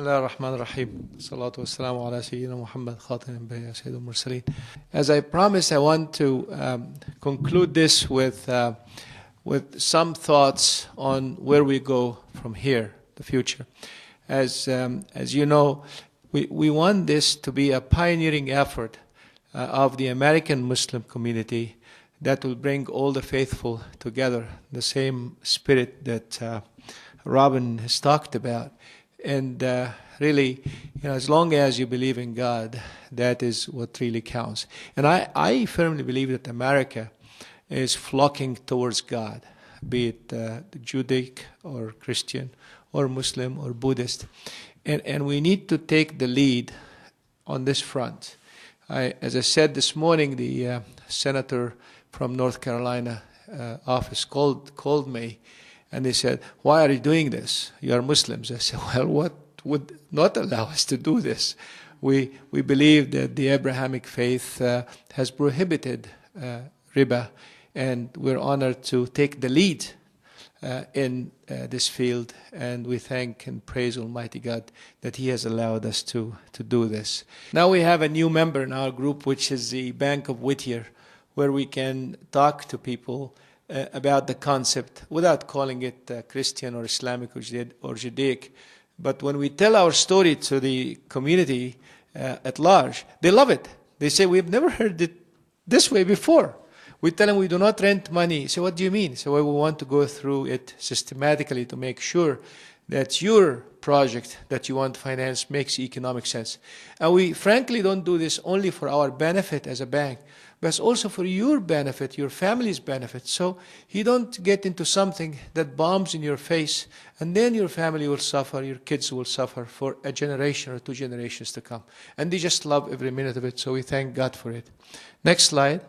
الله الرحمن الرحيم الصلاة والسلام على سيدنا محمد خاتم الأنبياء سيد المرسلين. As I promised, I want to conclude this with some thoughts on where we go from here, the future. As you know, we want this to be a pioneering effort of the American Muslim community that will bring all the faithful together, the same spirit that Robin has talked about. And really, as long as you believe in God, that is what really counts. And I firmly believe that America is flocking towards God, be it Judaic or Christian or Muslim or Buddhist. And we need to take the lead on this front. As I said this morning, the senator from North Carolina office called me. And they said, "Why are you doing this? You are Muslims." I said, "Well, what would not allow us to do this? We believe that the Abrahamic faith has prohibited riba, and we're honored to take the lead in this field. And we thank and praise Almighty God that He has allowed us to do this. Now we have a new member in our group, which is the Bank of Whittier, where we can talk to people about the concept without calling it Christian or Islamic or Judaic. But when we tell our story to the community at large, they love it. They say, "We've never heard it this way before." We tell them we do not rent money. So what do you mean? So we want to go through it systematically to make sure that your project that you want to finance makes economic sense. And we frankly don't do this only for our benefit as a bank, but it's also for your benefit, your family's benefit. So you don't get into something that bombs in your face, and then your family will suffer, your kids will suffer for a generation or 2 generations to come. And they just love every minute of it, so we thank God for it. Next slide.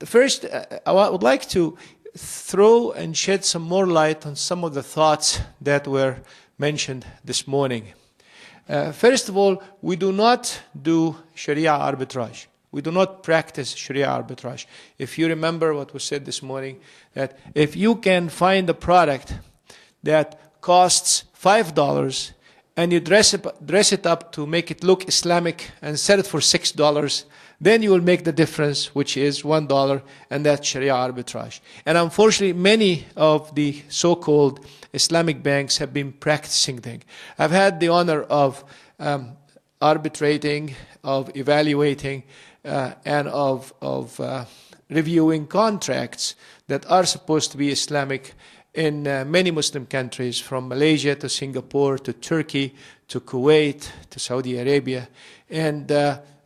First, I would like to throw and shed some more light on some of the thoughts that were mentioned this morning. First of all, we do not do Sharia arbitrage. We do not practice Sharia arbitrage. If you remember what was said this morning, that if you can find a product that costs $5 and you dress it up to make it look Islamic and sell it for $6, then you will make the difference, which is $1, and that's Sharia arbitrage. And unfortunately, many of the so-called Islamic banks have been practicing things. I've had the honor of arbitrating, of evaluating, and of reviewing contracts that are supposed to be Islamic in many Muslim countries, from Malaysia to Singapore to Turkey to Kuwait to Saudi Arabia. And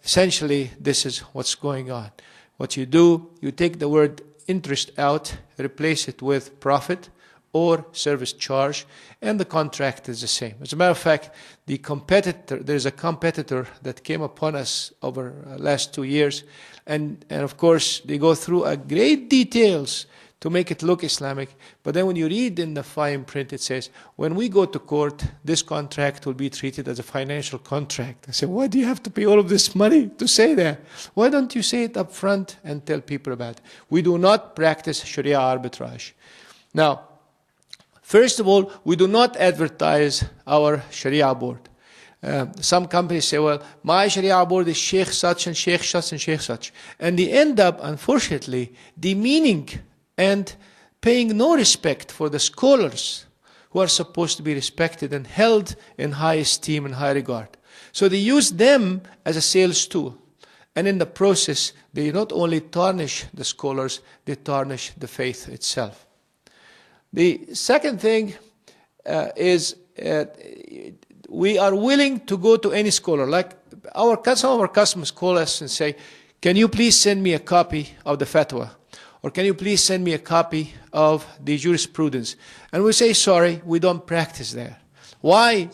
essentially, this is what's going on. What you do, you take the word interest out, replace it with profit or service charge, and the contract is the same. As a matter of fact, there's a competitor that came upon us over the last 2 years, and of course, they go through a great details to make it look Islamic. But then when you read in the fine print, it says, when we go to court, this contract will be treated as a financial contract. I say, why do you have to pay all of this money to say that? Why don't you say it up front and tell people about it? We do not practice Sharia arbitrage. Now, first of all, we do not advertise our Sharia board. Some companies say, well, my Sharia board is Sheikh such and Sheikh such and Sheikh such. And they end up, unfortunately, demeaning and paying no respect for the scholars who are supposed to be respected and held in high esteem and high regard. So they use them as a sales tool. And in the process, they not only tarnish the scholars, they tarnish the faith itself. The second thing is we are willing to go to any scholar. Like some of our customers call us and say, "Can you please send me a copy of the Fatwa? Or can you please send me a copy of the jurisprudence?" And we say, "Sorry, we don't practice there." Why?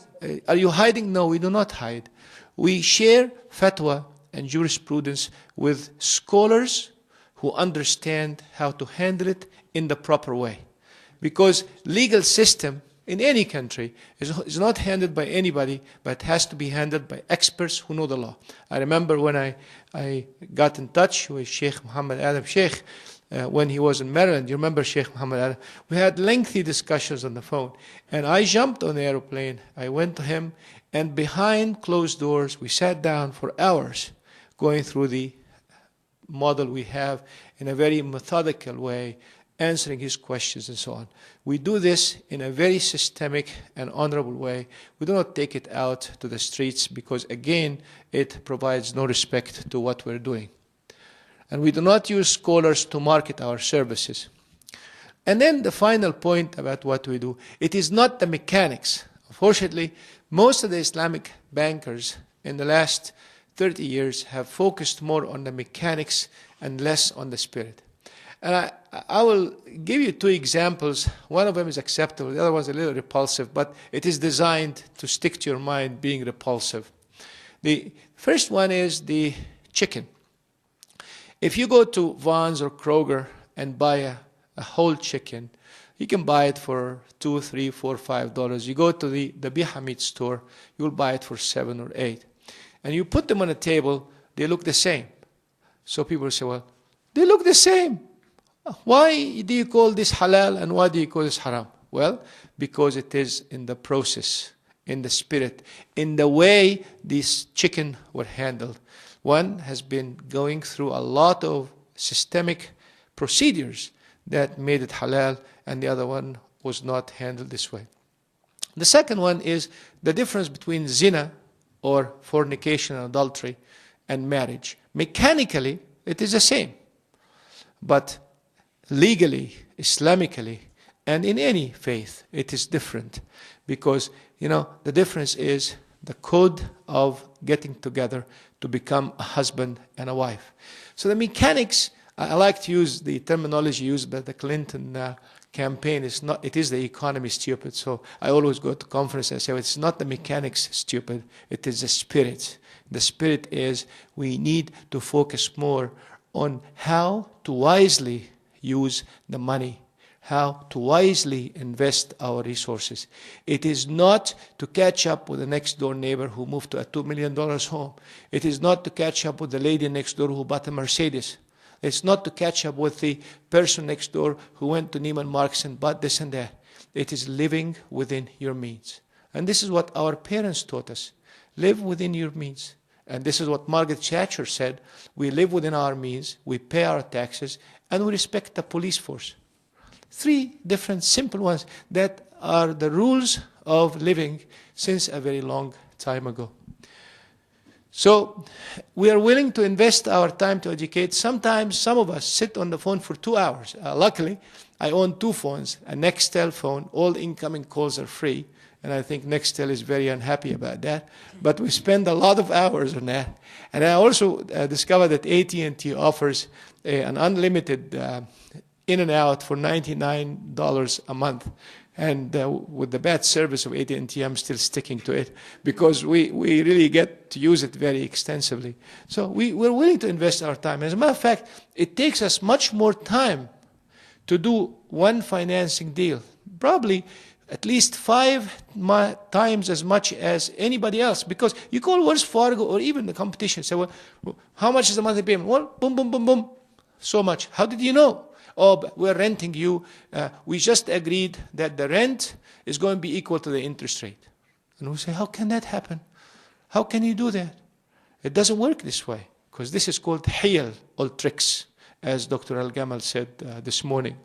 Are you hiding? No, we do not hide. We share fatwa and jurisprudence with scholars who understand how to handle it in the proper way. Because legal system in any country is not handled by anybody, but has to be handled by experts who know the law. I remember when I got in touch with Sheikh Muhammad Adam Sheikh, when he was in Maryland. You remember Sheikh Muhammad Ali? We had lengthy discussions on the phone. And I jumped on the airplane. I went to him. And behind closed doors, we sat down for hours going through the model we have in a very methodical way, answering his questions and so on. We do this in a very systemic and honorable way. We do not take it out to the streets because, again, it provides no respect to what we're doing. And we do not use scholars to market our services. And then the final point about what we do, it is not the mechanics. Unfortunately, most of the Islamic bankers in the last 30 years have focused more on the mechanics and less on the spirit. And I will give you two examples. One of them is acceptable, the other one is a little repulsive, but it is designed to stick to your mind being repulsive. The first one is the chicken. If you go to Vons or Kroger and buy a whole chicken, you can buy it for $2, $3, $4, $5. You go to the Biha meat store, you'll buy it for $7 or $8. And you put them on a table, they look the same. So people say, well, they look the same. Why do you call this halal and why do you call this haram? Well, because it is in the process, in the spirit, in the way these chicken were handled. One has been going through a lot of systemic procedures that made it halal, and the other one was not handled this way. The second one is the difference between zina, or fornication and adultery, and marriage. Mechanically, it is the same. But legally, Islamically, and in any faith, it is different. Because, the difference is the code of getting together to become a husband and a wife. So the mechanics, I like to use the terminology used by the Clinton campaign. It is the economy stupid. So I always go to conferences and say, well, it's not the mechanics stupid, it is the spirit. The spirit is we need to focus more on how to wisely use the money, how to wisely invest our resources. It is not to catch up with the next door neighbor who moved to a $2 million home. It is not to catch up with the lady next door who bought a Mercedes. It's not to catch up with the person next door who went to Neiman Marcus and bought this and that. It is living within your means. And this is what our parents taught us. Live within your means. And this is what Margaret Thatcher said. We live within our means, we pay our taxes, and we respect the police force. Three different simple ones that are the rules of living since a very long time ago. So we are willing to invest our time to educate. Sometimes some of us sit on the phone for 2 hours. Luckily, I own 2 phones, a Nextel phone. All incoming calls are free. And I think Nextel is very unhappy about that. But we spend a lot of hours on that. And I also discovered that AT&T offers an unlimited in and out for $99 a month. And with the bad service of AT&T, I'm still sticking to it because we really get to use it very extensively. So we're willing to invest our time. As a matter of fact, it takes us much more time to do one financing deal. Probably at least 5 times as much as anybody else. Because you call Wells Fargo or even the competition, say, well, how much is the monthly payment? Well, boom, boom, boom, boom, so much. How did you know? Oh, but we're renting you. We just agreed that the rent is going to be equal to the interest rate. And we say, how can that happen? How can you do that? It doesn't work this way, because this is called hiyal, or tricks, as Dr. Al-Gamal said this morning.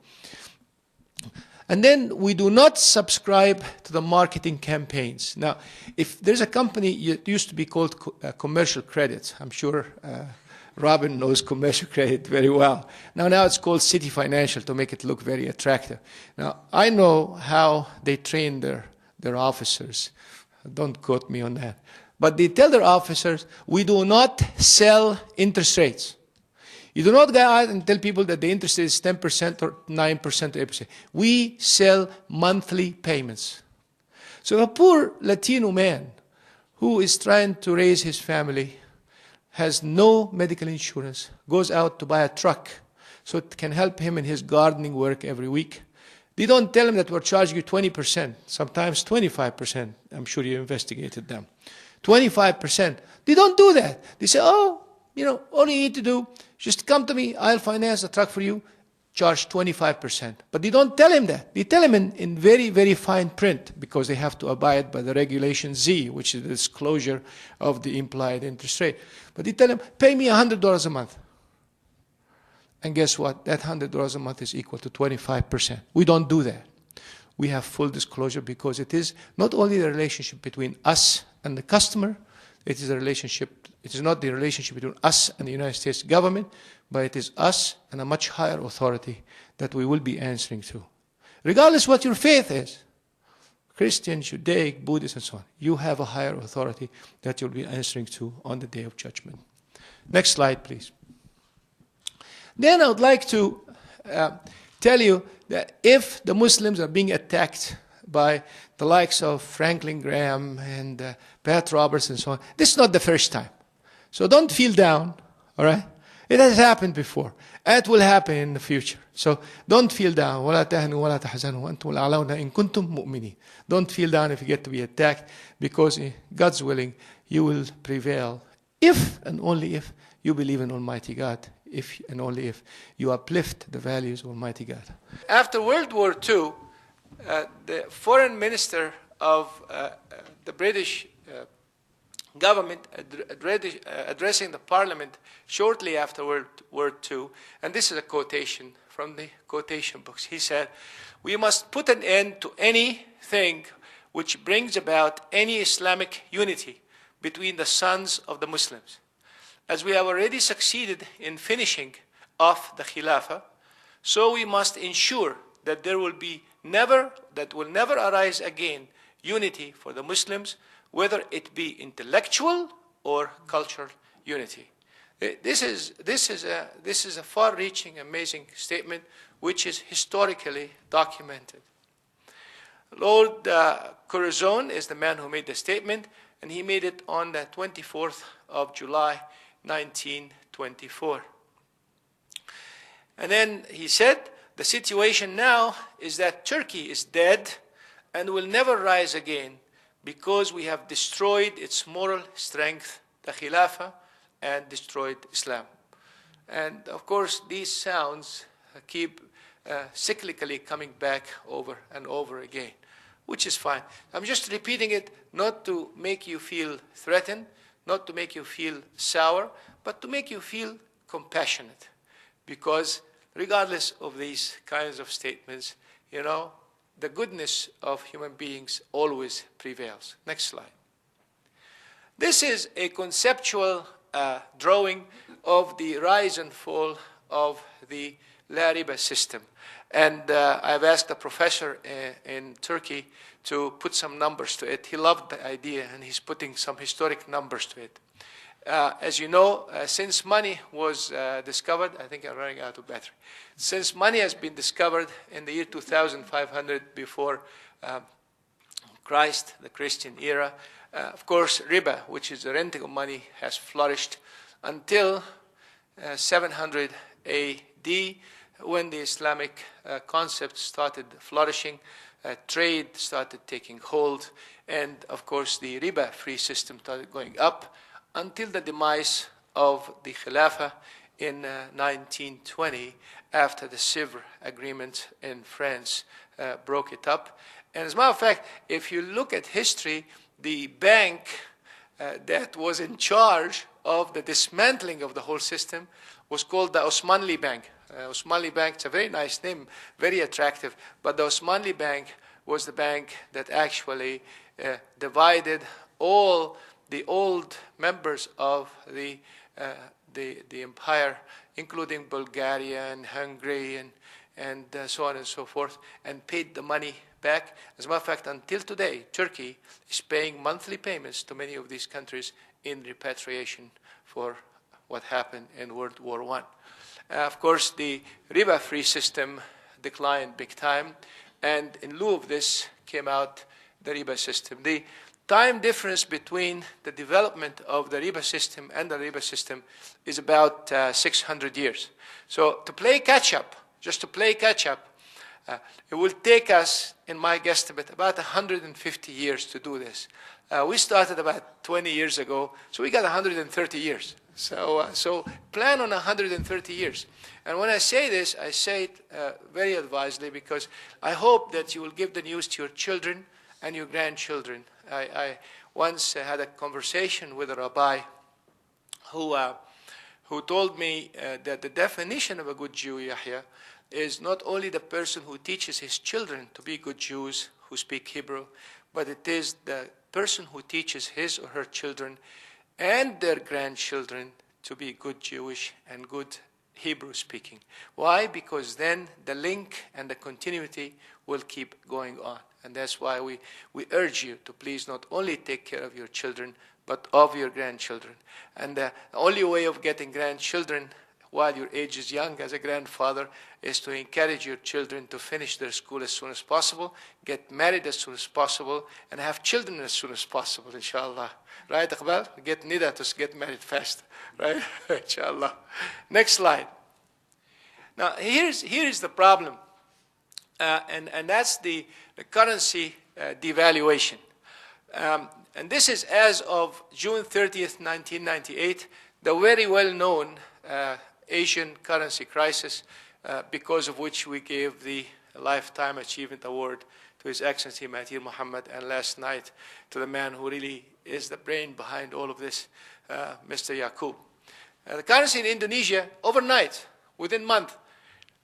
And then we do not subscribe to the marketing campaigns. Now, if there's a company, it used to be called Commercial Credit. I'm sure Robin knows Commercial Credit very well. Now it's called City Financial to make it look very attractive. Now, I know how they train their officers. Don't quote me on that. But they tell their officers, we do not sell interest rates. You do not go out and tell people that the interest rate is 10% or 9% or 8%. We sell monthly payments. So a poor Latino man who is trying to raise his family, has no medical insurance, goes out to buy a truck so it can help him in his gardening work every week. They don't tell him that we're charging you 20%, sometimes 25%. I'm sure you investigated them. 25%. They don't do that. They say, oh, all you need to do, just come to me, I'll finance the truck for you. charge 25%. But they don't tell him that. They tell him in very, very fine print, because they have to abide by the regulation Z, which is the disclosure of the implied interest rate. But they tell him, pay me $100 a month. And guess what? That $100 a month is equal to 25%. We don't do that. We have full disclosure, because it is not only the relationship between us and the customer, it is not the relationship between us and the United States government, but it is us and a much higher authority that we will be answering to. Regardless what your faith is, Christian, Judaic, Buddhist, and so on, you have a higher authority that you'll be answering to on the day of judgment. Next slide, please. Then I would like to tell you that if the Muslims are being attacked by the likes of Franklin Graham and Pat Roberts and so on, this is not the first time. So don't feel down, all right? It has happened before. It will happen in the future. So don't feel down. وَلَا تَهْنُوا وَلَا تَحْزَنُوا وَأَنْتُمُ الْأَعْلَوْنَ إِن كُنتُم مُؤْمِنِينَ. Don't feel down if you get to be attacked, because God's willing, you will prevail if and only if you believe in Almighty God, if and only if you uplift the values of Almighty God. After World War II, the foreign minister of the British government addressing the parliament shortly after World War II, and this is a quotation from the quotation books. He said, "We must put an end to anything which brings about any Islamic unity between the sons of the Muslims. As we have already succeeded in finishing off the Khilafah, so we must ensure that there will never arise again unity for the Muslims, whether it be intellectual or cultural unity." This is a far-reaching, amazing statement, which is historically documented. Lord Corazon is the man who made the statement, and he made it on the 24th of July, 1924. And then he said, "The situation now is that Turkey is dead and will never rise again, because we have destroyed its moral strength, the Khilafah, and destroyed Islam." And of course, these sounds keep cyclically coming back over and over again, which is fine. I'm just repeating it not to make you feel threatened, not to make you feel sour, but to make you feel compassionate. Because regardless of these kinds of statements, the goodness of human beings always prevails. Next slide. This is a conceptual drawing of the rise and fall of the La Riba system. And I've asked a professor in Turkey to put some numbers to it. He loved the idea, and he's putting some historic numbers to it. As you know, since money was discovered, I think I'm running out of battery. Since money has been discovered in the year 2500 before Christ, the Christian era, of course, riba, which is the renting of money, has flourished until 700 AD, when the Islamic concept started flourishing, trade started taking hold, and of course the riba-free system started going up, until the demise of the Khilafah in 1920, after the Sèvres Agreement in France broke it up. And as a matter of fact, if you look at history, the bank that was in charge of the dismantling of the whole system was called the Osmanli Bank. Osmanli Bank, it's a very nice name, very attractive, but the Osmanli Bank was the bank that actually divided all the old members of the empire, including Bulgaria and Hungary and so on and so forth, and paid the money back. As a matter of fact, until today, Turkey is paying monthly payments to many of these countries in repatriation for what happened in World War I. Of course, the riba-free system declined big time, and in lieu of this came out the riba system. The time difference between the development of the riba system and the riba system is about 600 years. So to play catch-up, just to play catch-up, it will take us, in my guesstimate, about 150 years to do this. We started about 20 years ago, so we got 130 years. So plan on 130 years. And when I say this, I say it very advisedly, because I hope that you will give the news to your children and your grandchildren. I once had a conversation with a rabbi who told me that the definition of a good Jew, Yahya, is not only the person who teaches his children to be good Jews who speak Hebrew, but it is the person who teaches his or her children and their grandchildren to be good Jewish and good Hebrew speaking. Why? Because then the link and the continuity will keep going on. And that's why we urge you to please not only take care of your children, but of your grandchildren. And the only way of getting grandchildren while your age is young as a grandfather is to encourage your children to finish their school as soon as possible, get married as soon as possible, and have children as soon as possible, inshallah. Right, Iqbal? Get Nida to get married fast, right? Inshallah. Next slide. Now, here is the problem, and that's the currency devaluation. And this is as of June 30th, 1998, the very well-known Asian currency crisis, because of which we gave the Lifetime Achievement Award to His Excellency Mahathir Mohamad, and last night to the man who really is the brain behind all of this, Mr. Yaqub. The currency in Indonesia, overnight, within a month,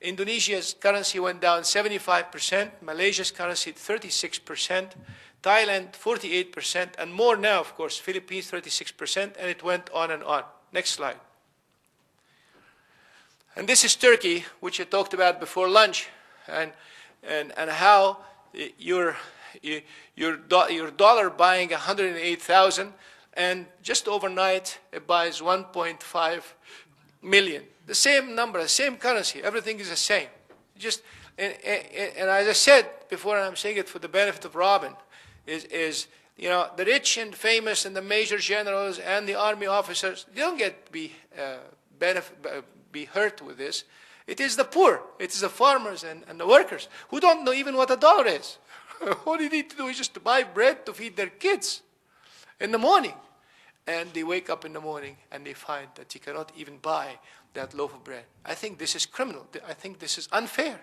Indonesia's currency went down 75%, Malaysia's currency 36%, Thailand 48%, and more now, of course, Philippines 36%, and it went on and on. Next slide. And this is Turkey, which I talked about before lunch, and how your dollar buying 108,000, and just overnight it buys 1.5 million. The same number, the same currency, everything is the same. Just and as I said before, and I'm saying it for the benefit of Robin, is the rich and famous and the major generals and the army officers, they don't get to be hurt with this. It is the poor, it is the farmers and the workers who don't know even what a dollar is. All you need to do is just to buy bread to feed their kids in the morning. And they wake up in the morning and they find that you cannot even buy that loaf of bread. I think this is criminal. I think this is unfair.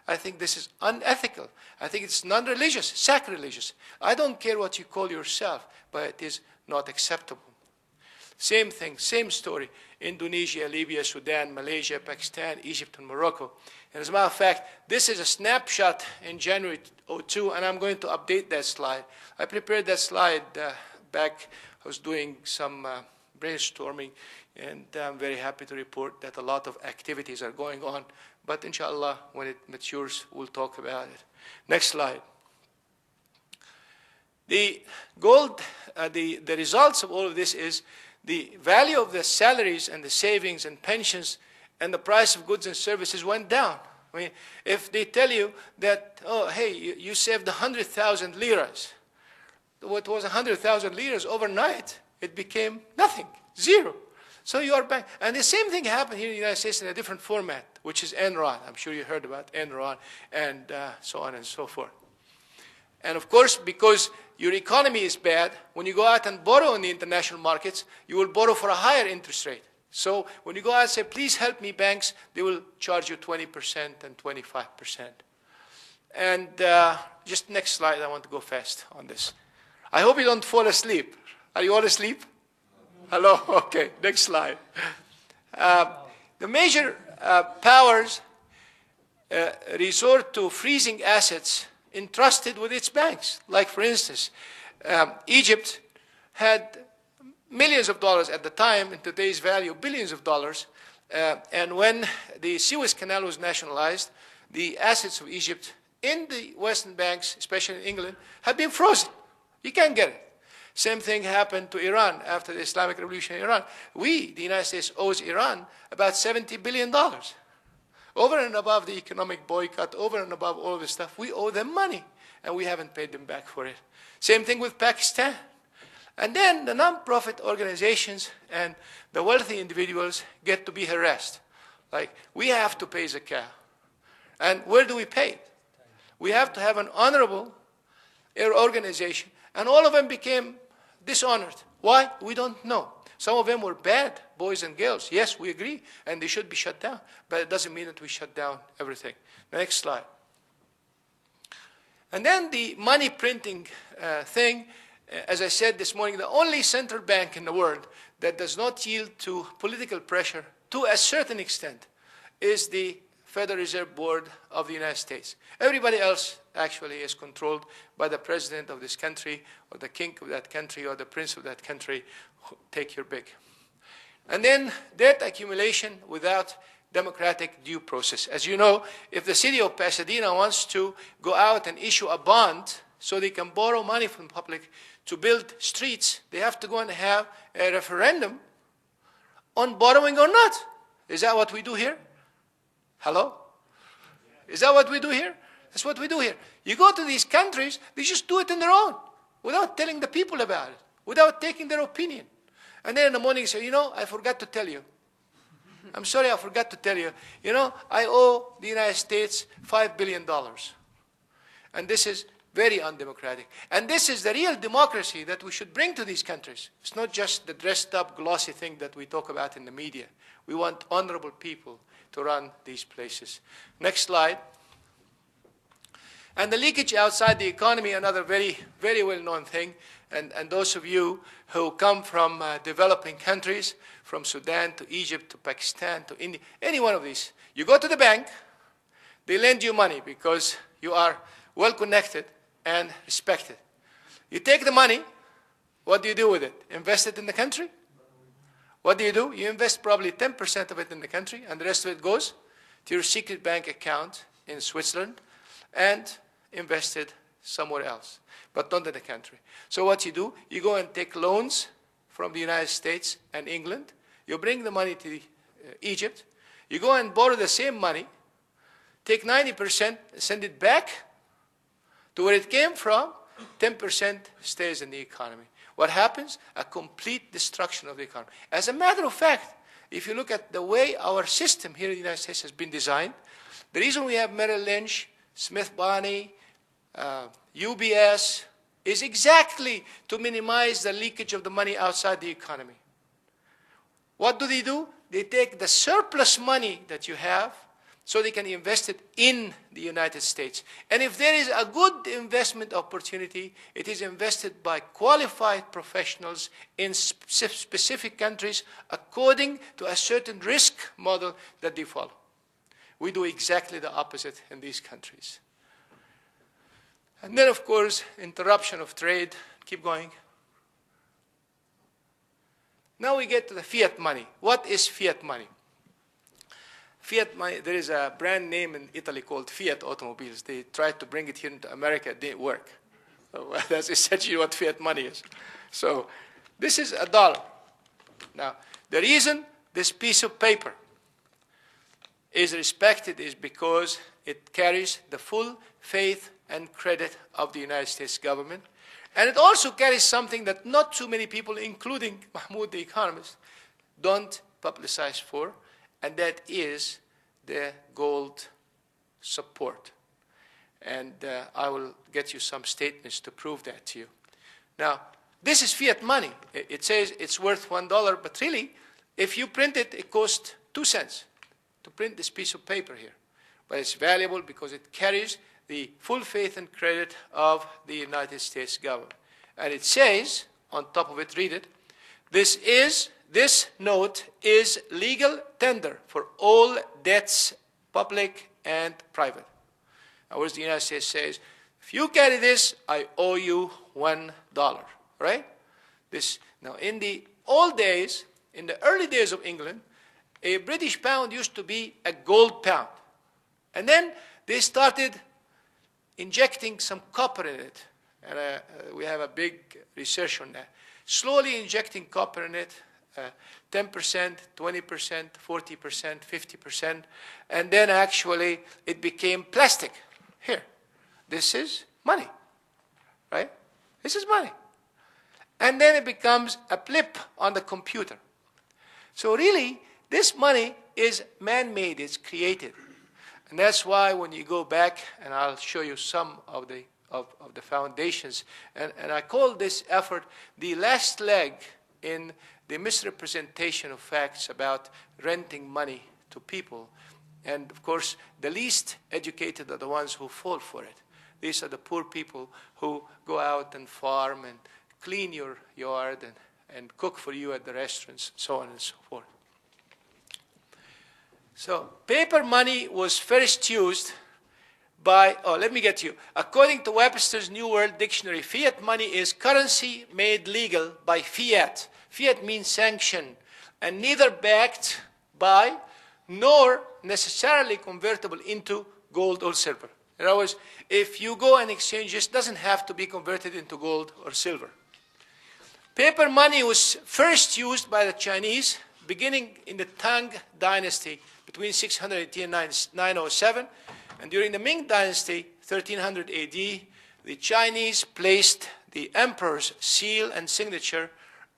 I think this is unethical. I think it's non-religious, sacrilegious. I don't care what you call yourself, but it is not acceptable. Same thing, same story. Indonesia, Libya, Sudan, Malaysia, Pakistan, Egypt, and Morocco. And as a matter of fact, this is a snapshot in January 2002, and I'm going to update that slide. I prepared that slide back. I was doing some brainstorming, and I'm very happy to report that a lot of activities are going on. But inshallah, when it matures, we'll talk about it. Next slide. The results of all of this is the value of the salaries and the savings and pensions and the price of goods and services went down. I mean, if they tell you that, oh, hey, you saved 100,000 liras, what was 100,000 liras overnight, it became nothing, zero. So you are back. And the same thing happened here in the United States in a different format, which is Enron. I'm sure you heard about Enron and so on and so forth. And of course, because your economy is bad, when you go out and borrow in the international markets, you will borrow for a higher interest rate. So when you go out and say, please help me, banks, they will charge you 20% and 25%. And just next slide, I want to go fast on this. I hope you don't fall asleep. Are you all asleep? Hello? Okay, next slide. The major powers resort to freezing assets entrusted with its banks. Like, for instance, Egypt had millions of dollars at the time, in today's value, billions of dollars. And when the Suez Canal was nationalized, the assets of Egypt in the Western banks, especially in England, had been frozen. You can't get it. Same thing happened to Iran after the Islamic Revolution in Iran. We, the United States, owes Iran about $70 billion. Over and above the economic boycott, over and above all this stuff, we owe them money, and we haven't paid them back for it. Same thing with Pakistan. And then the non-profit organizations and the wealthy individuals get to be harassed. Like, we have to pay zakah. And where do we pay it? We have to have an honorable organization. And all of them became dishonored. Why? We don't know. Some of them were bad boys and girls. Yes, we agree, and they should be shut down. But it doesn't mean that we shut down everything. Next slide. And then the money printing thing, as I said this morning, the only central bank in the world that does not yield to political pressure to a certain extent is the Federal Reserve Board of the United States. Everybody else actually is controlled by the president of this country, or the king of that country, or the prince of that country. Take your pick. And then debt accumulation without democratic due process. As you know, if the city of Pasadena wants to go out and issue a bond so they can borrow money from the public to build streets, they have to go and have a referendum on borrowing or not. Is that what we do here? Hello? Is that what we do here? That's what we do here. You go to these countries, they just do it on their own, without telling the people about it, without taking their opinion. And then in the morning, you say, you know, I forgot to tell you. I'm sorry, I forgot to tell you. You know, I owe the United States $5 billion. And this is very undemocratic. And this is the real democracy that we should bring to these countries. It's not just the dressed up, glossy thing that we talk about in the media. We want honorable people to run these places. Next slide. And the leakage outside the economy, another very, very well-known thing. And those of you who come from developing countries, from Sudan to Egypt to Pakistan to India, any one of these, you go to the bank, they lend you money because you are well-connected and respected. You take the money, what do you do with it? Invest it in the country? What do? You invest probably 10% of it in the country, and the rest of it goes to your secret bank account in Switzerland and invest it somewhere else, but not in the country. So what you do, you go and take loans from the United States and England. You bring the money to Egypt. You go and borrow the same money, take 90%, send it back to where it came from. 10% stays in the economy. What happens? A complete destruction of the economy. As a matter of fact, if you look at the way our system here in the United States has been designed, the reason we have Merrill Lynch, Smith Barney, UBS, is exactly to minimize the leakage of the money outside the economy. What do? They take the surplus money that you have so they can invest it in the United States. And if there is a good investment opportunity, it is invested by qualified professionals in specific countries according to a certain risk model that they follow. We do exactly the opposite in these countries. And then, of course, interruption of trade. Keep going. Now we get to the fiat money. What is fiat money? Fiat money, there is a brand name in Italy called Fiat automobiles. They tried to bring it here into America. It didn't work. So that's essentially what fiat money is. So this is $1. Now, the reason this piece of paper is respected is because it carries the full faith and credit of the United States government. And it also carries something that not too many people, including Mahmoud the economist, don't publicize for, and that is the gold support. And I will get you some statements to prove that to you. Now, this is fiat money. It says it's worth $1, but really, if you print it, it costs 2 cents to print this piece of paper here. But it's valuable because it carries the full faith and credit of the United States government. And it says, on top of it, read it, this note is legal tender for all debts, public and private. Now, whereas the United States says, if you carry this, I owe you $1, right? Now, in the old days, in the early days of England, a British pound used to be a gold pound. And then they started injecting some copper in it. And we have a big research on that. Slowly injecting copper in it, 10%, 20%, 40%, 50%. And then actually it became plastic. Here, this is money, right? This is money. And then it becomes a blip on the computer. So really, this money is man-made, it's created. And that's why when you go back, and I'll show you some of the foundations, and I call this effort the last leg in the misrepresentation of facts about renting money to people. And of course, the least educated are the ones who fall for it. These are the poor people who go out and farm and clean your yard and cook for you at the restaurants, so on and so forth. So paper money was first used by, let me get to you. According to Webster's New World Dictionary, fiat money is currency made legal by fiat. Fiat means sanction, and neither backed by nor necessarily convertible into gold or silver. In other words, if you go and exchange, it doesn't have to be converted into gold or silver. Paper money was first used by the Chinese beginning in the Tang dynasty between 618 and 907. And during the Ming dynasty, 1300 AD, the Chinese placed the emperor's seal and signature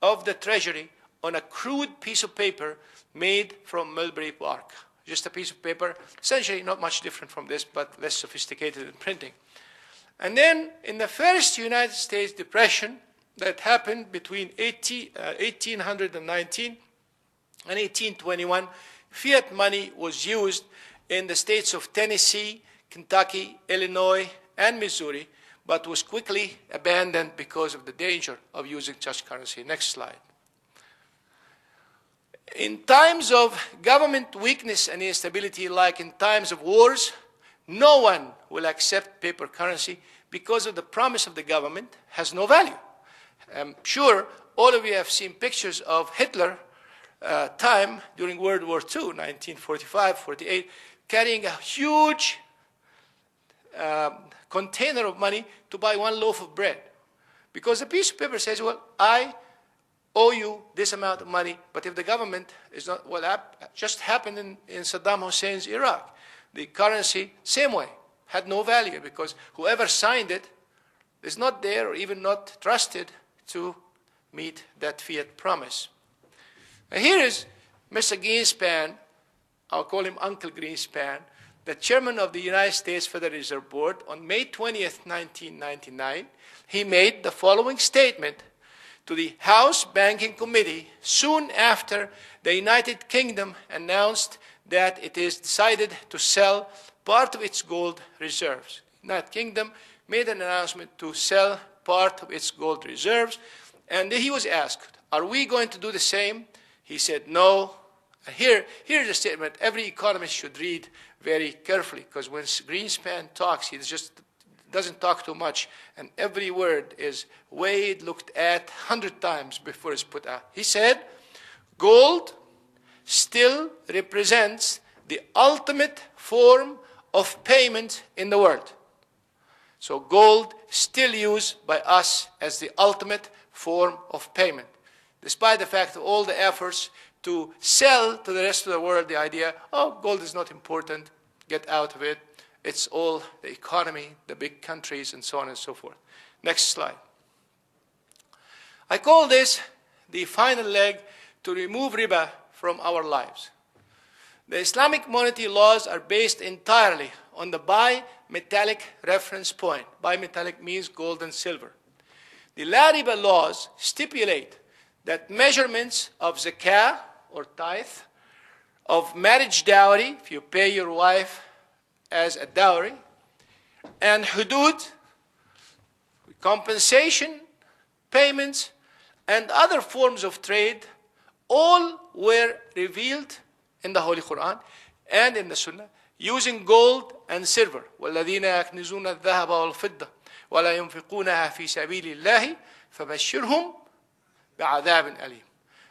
of the treasury on a crude piece of paper made from mulberry bark. Just a piece of paper, essentially not much different from this, but less sophisticated in printing. And then in the first United States Depression that happened between 1819 and 1821, fiat money was used in the states of Tennessee, Kentucky, Illinois, and Missouri, but was quickly abandoned because of the danger of using such currency. Next slide. In times of government weakness and instability, like in times of wars, no one will accept paper currency because of the promise of the government has no value. I'm sure all of you have seen pictures of Hitler time during World War II, 1945-48, carrying a huge container of money to buy one loaf of bread. Because the piece of paper says, well, I owe you this amount of money, but if the government is not, what just happened in Saddam Hussein's Iraq. The currency, same way, had no value because whoever signed it is not there or even not trusted to meet that fiat promise. And here is Mr. Greenspan, I'll call him Uncle Greenspan, the chairman of the United States Federal Reserve Board. On May 20th, 1999, he made the following statement to the House Banking Committee soon after the United Kingdom announced that it is decided to sell part of its gold reserves. The United Kingdom made an announcement to sell part of its gold reserves, and he was asked, are we going to do the same? He said, no. Here's a statement every economist should read very carefully, because when Greenspan talks, he just doesn't talk too much, and every word is weighed, looked at 100 times before it's put out. He said, gold still represents the ultimate form of payment in the world. So gold still used by us as the ultimate form of payment, despite the fact of all the efforts to sell to the rest of the world the idea, oh, gold is not important, get out of it. It's all the economy, the big countries, and so on and so forth. Next slide. I call this the final leg to remove riba from our lives. The Islamic monetary laws are based entirely on the bimetallic reference point. Bimetallic means gold and silver. The La Riba laws stipulate that measurements of zakah or tithe, of marriage dowry, if you pay your wife as a dowry, and hudud, compensation, payments, and other forms of trade, all were revealed in the Holy Quran and in the Sunnah using gold and silver. وَالَّذِينَ يَكْنِزُونَ الذَّهَبَ وَالْفِضَّةَ وَلَا يُنْفِقُونَها فِي سَبِيلِ اللَّهِ فَبَشِّرْهُمْ بِعَذَابٍ أَلِيمٍ.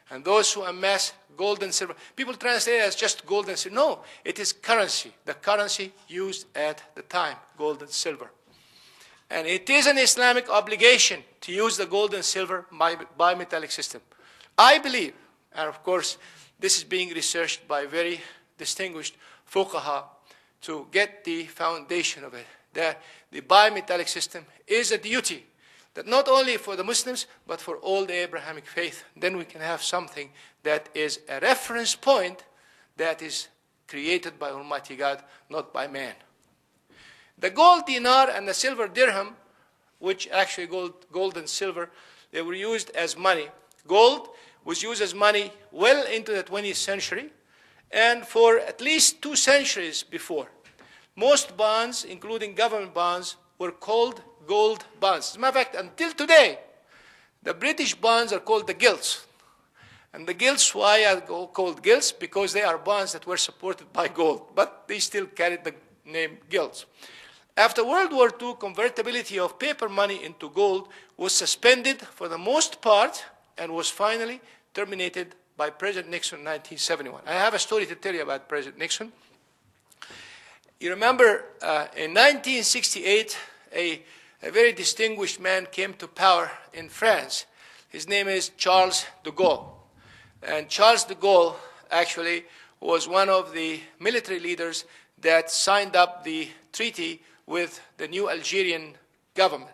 And those who amass gold and silver, people translate it as just gold and silver. No, it is currency, the currency used at the time, gold and silver. And it is an Islamic obligation to use the gold and silver bimetallic system. I believe, and of course, this is being researched by very distinguished fuqaha to get the foundation of it, that the bimetallic system is a duty that not only for the Muslims, but for all the Abrahamic faith. Then we can have something that is a reference point that is created by Almighty God, not by man. The gold dinar and the silver dirham, which actually gold and silver, they were used as money, Gold was used as money well into the 20th century and for at least 2 centuries before. Most bonds, including government bonds, were called gold bonds. As a matter of fact, until today, the British bonds are called the gilts. And the gilts, why are called gilts? Because they are bonds that were supported by gold, but they still carried the name gilts. After World War II, convertibility of paper money into gold was suspended for the most part and was finally terminated by President Nixon in 1971. I have a story to tell you about President Nixon. You remember in 1968, a very distinguished man came to power in France. His name is Charles de Gaulle. And Charles de Gaulle actually was one of the military leaders that signed up the treaty with the new Algerian government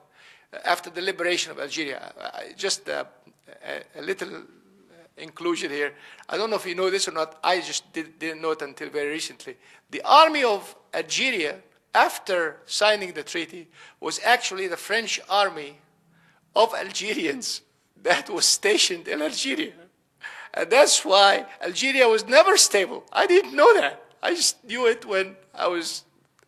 after the liberation of Algeria. Just a little inclusion here. I don't know if you know this or not. I just didn't know it until very recently. The army of Algeria, after signing the treaty, was actually the French army of Algerians that was stationed in Algeria. And that's why Algeria was never stable. I didn't know that. I just knew it when I was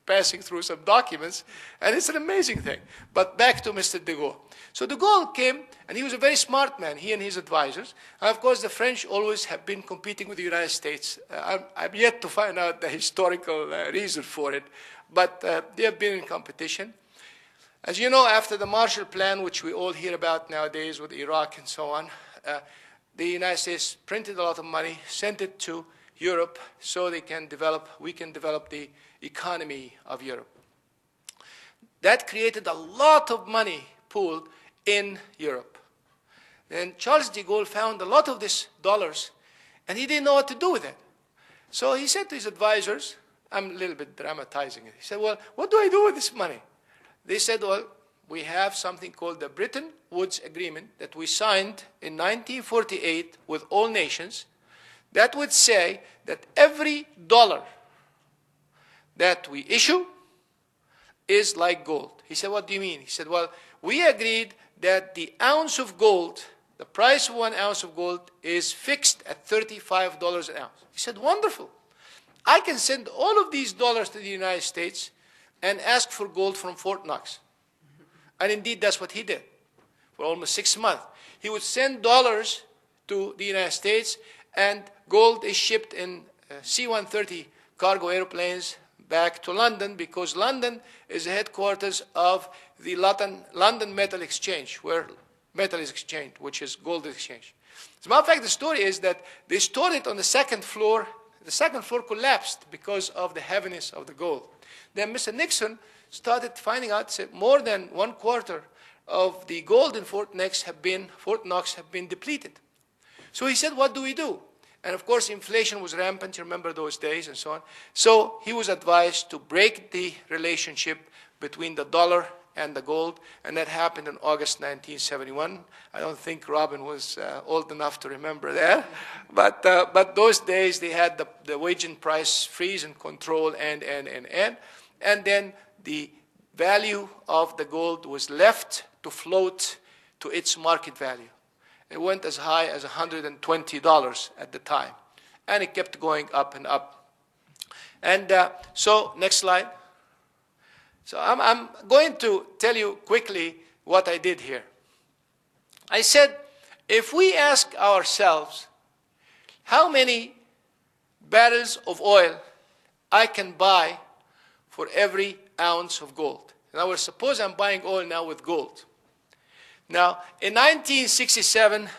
passing through some documents, and it's an amazing thing. But back to Mr. de Gaulle. So de Gaulle came, and he was a very smart man, he and his advisors. And of course, the French always have been competing with the United States. I'm yet to find out the historical reason for it, but they have been in competition. As you know, after the Marshall Plan, which we all hear about nowadays with Iraq and so on, the United States printed a lot of money, sent it to Europe so we can develop the economy of Europe. That created a lot of money pooled in Europe. Then Charles de Gaulle found a lot of these dollars, and he didn't know what to do with it. So he said to his advisors, I'm a little bit dramatizing it. He said, well, what do I do with this money? They said, well, we have something called the Bretton Woods Agreement that we signed in 1948 with all nations that would say that every dollar that we issue is like gold. He said, what do you mean? He said, well, we agreed that the ounce of gold, the price of 1 ounce of gold is fixed at $35 an ounce. He said, wonderful. I can send all of these dollars to the United States and ask for gold from Fort Knox. And indeed, that's what he did for almost 6 months. He would send dollars to the United States, and gold is shipped in C-130 cargo airplanes back to London, because London is the headquarters of the London Metal Exchange, where metal is exchanged, which is gold exchange. As a matter of fact, the story is that they stored it on the second floor. The second floor collapsed because of the heaviness of the gold. Then Mr. Nixon started finding out that more than 1/4 of the gold in Fort Knox have been depleted. So he said, what do we do? And of course, inflation was rampant, you remember those days and so on. So he was advised to break the relationship between the dollar and the gold, and that happened in August 1971. I don't think Robin was old enough to remember that. But those days, they had the wage and price freeze and control and then the value of the gold was left to float to its market value. It went as high as $120 at the time, and it kept going up and up. And so, next slide. So I'm going to tell you quickly what I did here. I said, if we ask ourselves how many barrels of oil I can buy for every ounce of gold. In other words, suppose I'm buying oil now with gold. Now, in 1967,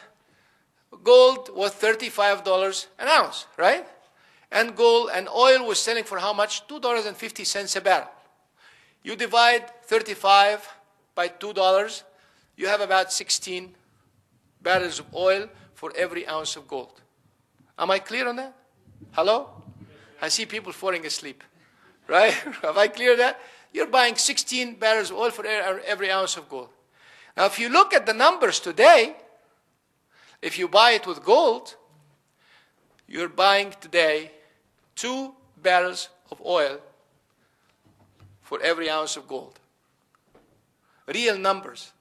gold was $35 an ounce, right? And gold and oil was selling for how much? $2.50 a barrel. You divide 35 by $2, you have about 16 barrels of oil for every ounce of gold. Am I clear on that? Hello? I see people falling asleep, right? Have I cleared that? You're buying 16 barrels of oil for every ounce of gold. Now, if you look at the numbers today, if you buy it with gold, you're buying today 2 barrels of oil for every ounce of gold. Real numbers.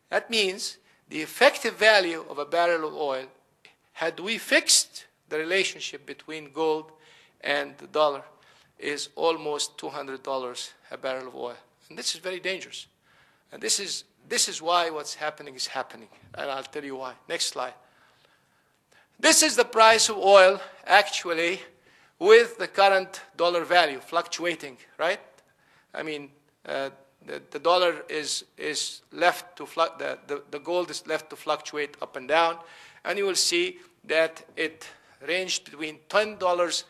That means the effective value of a barrel of oil, had we fixed the relationship between gold and the dollar, is almost $200 a barrel of oil. And this is very dangerous. And this is why what's happening is happening. And I'll tell you why. Next slide. This is the price of oil actually with the current dollar value fluctuating, right? I mean, the dollar is left to the gold is left to fluctuate up and down, and you will see that it ranged between $10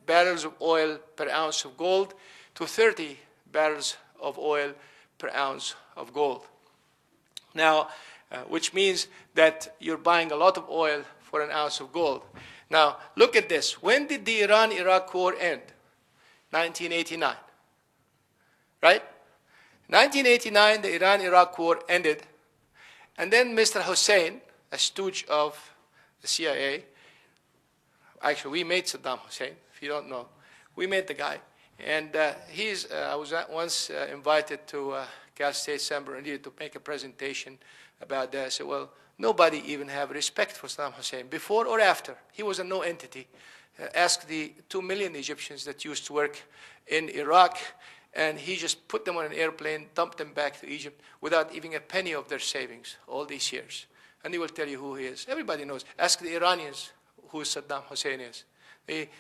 barrels of oil per ounce of gold to 30 barrels of oil per ounce of gold. Now, which means that you're buying a lot of oil for an ounce of gold. Now, look at this. When did the Iran-Iraq war end? 1989, right? 1989, the Iran-Iraq war ended, and then Mr. Hussein, a stooge of the CIA, actually we made Saddam Hussein, if you don't know, we made the guy, and I was once invited to Cal State San Bernardino to make a presentation about that. I said, well, nobody even have respect for Saddam Hussein, before or after. He was a no entity. Ask the 2 million Egyptians that used to work in Iraq, and he just put them on an airplane, dumped them back to Egypt without even a penny of their savings all these years. And he will tell you who he is. Everybody knows. Ask the Iranians who Saddam Hussein is.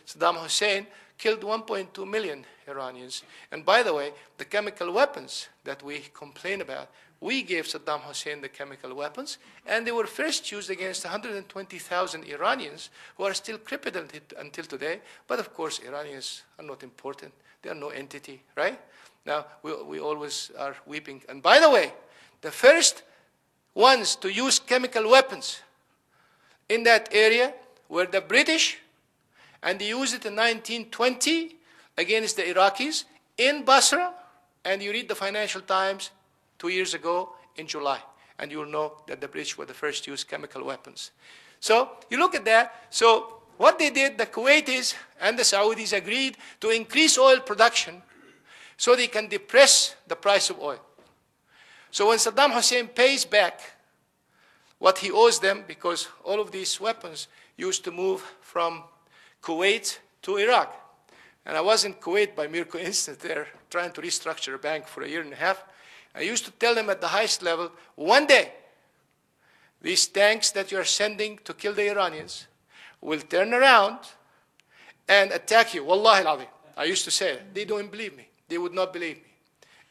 Saddam Hussein killed 1.2 million Iranians. And by the way, the chemical weapons that we complain about, we gave Saddam Hussein the chemical weapons, and they were first used against 120,000 Iranians who are still crippled until today. But of course, Iranians are not important. They are no entity, right? Now, we always are weeping. And by the way, the first ones to use chemical weapons in that area were the British, and they used it in 1920 against the Iraqis in Basra. And you read the Financial Times 2 years ago in July, and you'll know that the British were the first to use chemical weapons. So you look at that. So what they did, the Kuwaitis and the Saudis agreed to increase oil production so they can depress the price of oil. So when Saddam Hussein pays back what he owes them, because all of these weapons used to move from Kuwait to Iraq. And I was in Kuwait by mere coincidence there, trying to restructure a bank for 1.5 years. I used to tell them at the highest level, one day, these tanks that you're sending to kill the Iranians will turn around and attack you. Wallahi al-Azim. I used to say it. They don't believe me. They would not believe me.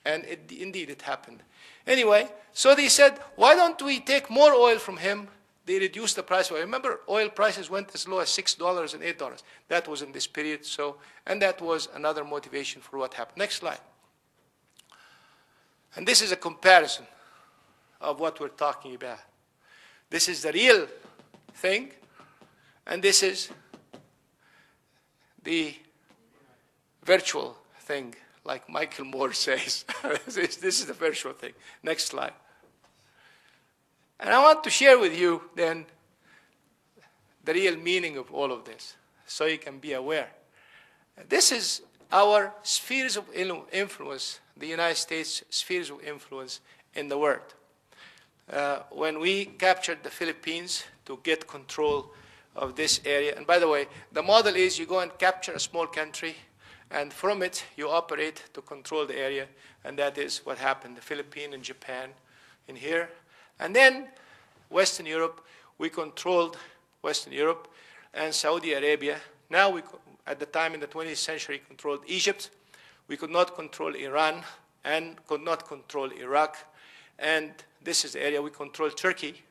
And indeed it happened. Anyway, so they said, why don't we take more oil from him? They reduced the price of oil. Remember, oil prices went as low as $6 and $8. That was in this period. So, and that was another motivation for what happened. Next slide. And this is a comparison of what we're talking about. This is the real thing, and this is the virtual thing, like Michael Moore says. This is the virtual thing. Next slide. And I want to share with you then the real meaning of all of this, so you can be aware. This is our spheres of influence, the United States spheres of influence in the world. When we captured the Philippines to get control of this area, and by the way, the model is you go and capture a small country, and from it you operate to control the area, and that is what happened, the Philippines and Japan in here. And then Western Europe, we controlled Western Europe and Saudi Arabia. Now, at the time in the 20th century, controlled Egypt. We could not control Iran and could not control Iraq. And this is the area we control Turkey,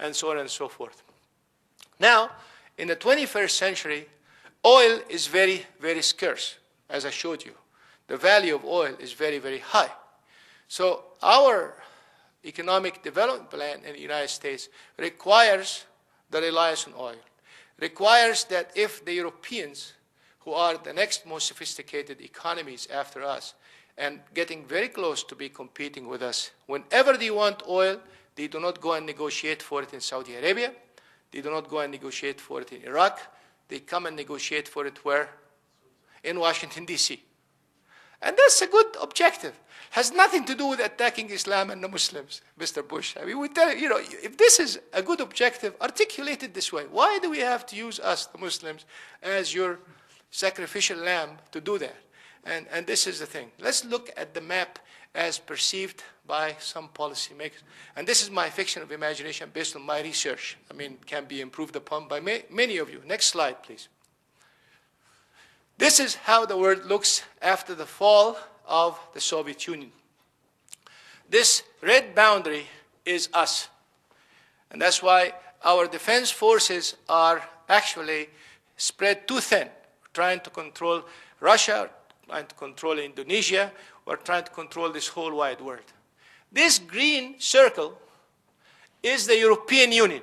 and so on and so forth. Now, in the 21st century, oil is very, very scarce, as I showed you. The value of oil is very, very high. So our economic development plan in the United States requires the reliance on oil. Requires that if the Europeans, who are the next most sophisticated economies after us, and getting very close to be competing with us, whenever they want oil, they do not go and negotiate for it in Saudi Arabia. They do not go and negotiate for it in Iraq. They come and negotiate for it where? In Washington, D.C. And that's a good objective. Has nothing to do with attacking Islam and the Muslims, Mr. Bush. I mean, we tell you, if this is a good objective, articulate it this way. Why do we have to use us, the Muslims, as your sacrificial lamb to do that? And this is the thing. Let's look at the map as perceived by some policymakers. And this is my fiction of imagination based on my research. I mean, can be improved upon by many of you. Next slide, please. This is how the world looks after the fall of the Soviet Union. This red boundary is us. And that's why our defense forces are actually spread too thin. We're trying to control Russia, trying to control Indonesia, we're trying to control this whole wide world. This green circle is the European Union.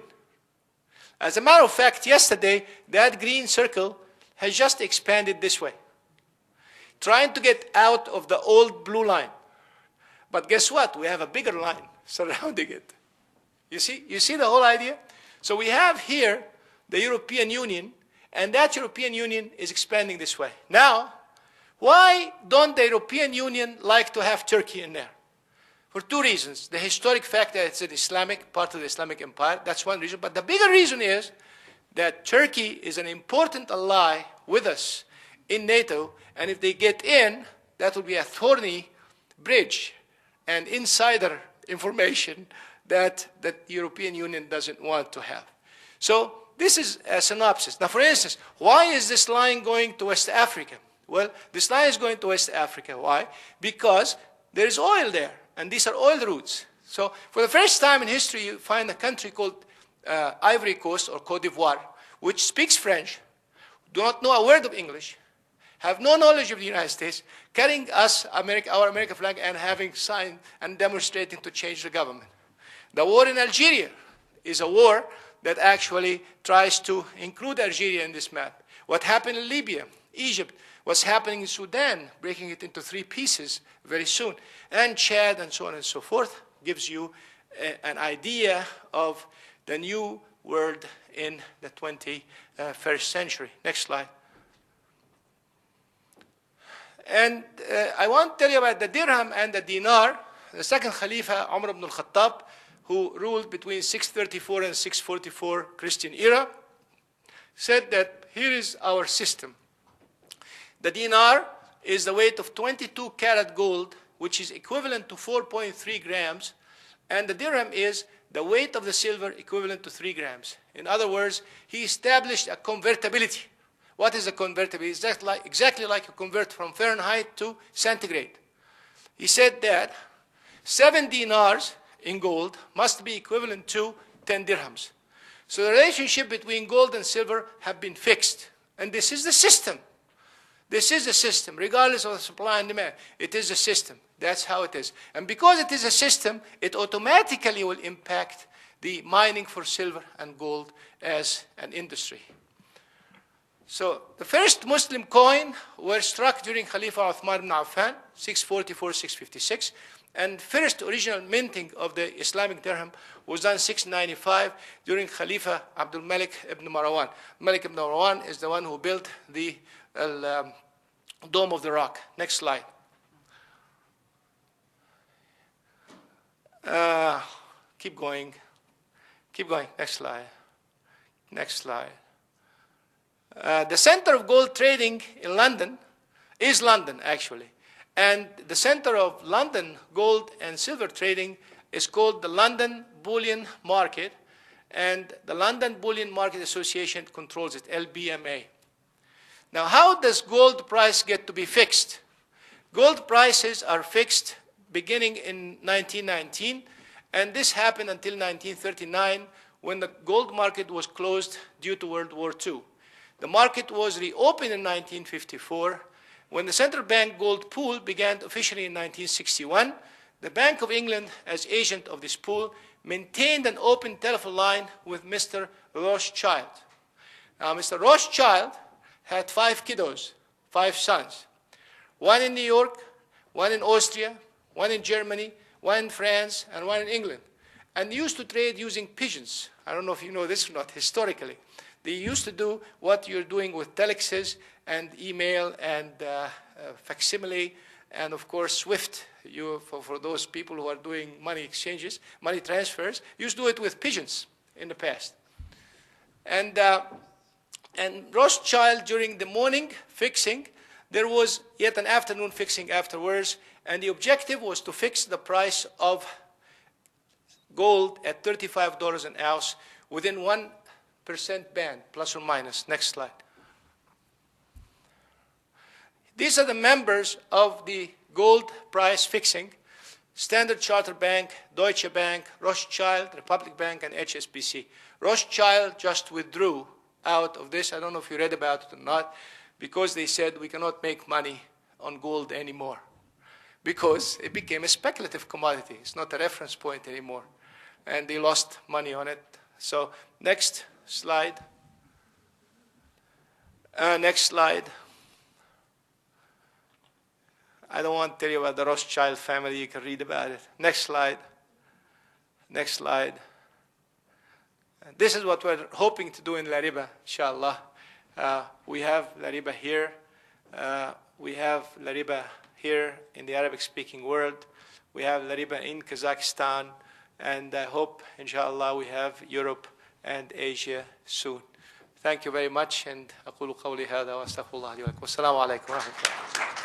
As a matter of fact, yesterday, that green circle has just expanded this way, trying to get out of the old blue line. But guess what? We have a bigger line surrounding it. You see the whole idea? So we have here the European Union, and that European Union is expanding this way. Now, why don't the European Union like to have Turkey in there? For two reasons. The historic fact that it's an Islamic, part of the Islamic Empire, that's one reason. But the bigger reason is that Turkey is an important ally with us in NATO, and if they get in, that will be a thorny bridge and insider information that the European Union doesn't want to have. So this is a synopsis. Now, for instance, why is this line going to West Africa? Well, this line is going to West Africa. Why? Because there is oil there, and these are oil routes. So for the first time in history, you find a country called Ivory Coast or Côte d'Ivoire, which speaks French, do not know a word of English, have no knowledge of the United States, carrying us, our American flag, and having signed and demonstrating to change the government. The war in Algeria is a war that actually tries to include Algeria in this map. What happened in Libya, Egypt, what's happening in Sudan, breaking it into 3 pieces very soon, and Chad, and so on and so forth, gives you an idea of the new world in the 21st century. Next slide. And I want to tell you about the dirham and the dinar. The second Khalifa, Umar ibn al-Khattab, who ruled between 634 and 644 Christian era, said that here is our system. The dinar is the weight of 22 karat gold, which is equivalent to 4.3 grams, and the dirham is the weight of the silver equivalent to 3 grams. In other words, he established a convertibility. What is a convertibility? It's exactly like you convert from Fahrenheit to centigrade. He said that 7 dinars in gold must be equivalent to 10 dirhams. So the relationship between gold and silver have been fixed. And this is the system. This is the system, regardless of the supply and demand. It is a system. That's how it is. And because it is a system, it automatically will impact the mining for silver and gold as an industry. So the first Muslim coin were struck during Khalifa Uthman ibn Affan, 644-656. And first original minting of the Islamic dirham was done 695 during Khalifa Abdul Malik ibn Marwan. Malik ibn Marwan is the one who built the Dome of the Rock. Next slide. Keep going. Keep going. Next slide. Next slide. The center of gold trading in London is London, actually. And the center of London gold and silver trading is called the London Bullion Market. And the London Bullion Market Association controls it, LBMA. Now, how does gold price get to be fixed? Gold prices are fixed beginning in 1919, and this happened until 1939 when the gold market was closed due to World War II. The market was reopened in 1954 when the central bank gold pool began officially in 1961. The Bank of England, as agent of this pool, maintained an open telephone line with Mr. Rothschild. Now, Mr. Rothschild had 5 kiddos, 5 sons. 1 in New York, 1 in Austria, 1 in Germany, 1 in France, and 1 in England. And they used to trade using pigeons. I don't know if you know this or not, historically. They used to do what you're doing with telexes and email and facsimile and of course SWIFT. For those people who are doing money exchanges, money transfers, used to do it with pigeons in the past. And Rothschild, during the morning fixing, there was yet an afternoon fixing afterwards, and the objective was to fix the price of gold at $35 an ounce within 1% band, plus or minus. Next slide. These are the members of the gold price fixing: Standard Chartered Bank, Deutsche Bank, Rothschild, Republic Bank, and HSBC. Rothschild just withdrew out of this. I don't know if you read about it or not, because they said we cannot make money on gold anymore, because it became a speculative commodity. It's not a reference point anymore, and they lost money on it. So next slide. Next slide. I don't want to tell you about the Rothschild family. You can read about it. Next slide. Next slide. This is what we're hoping to do in La Riba, inshallah. We have La Riba here. We have La Riba here in the Arabic-speaking world. We have La Riba in Kazakhstan. And I hope, inshallah, we have Europe and Asia soon. Thank you very much. And أقول قولي هذا وأستغفر الله لي ولكم. والسلام عليكم ورحمة الله.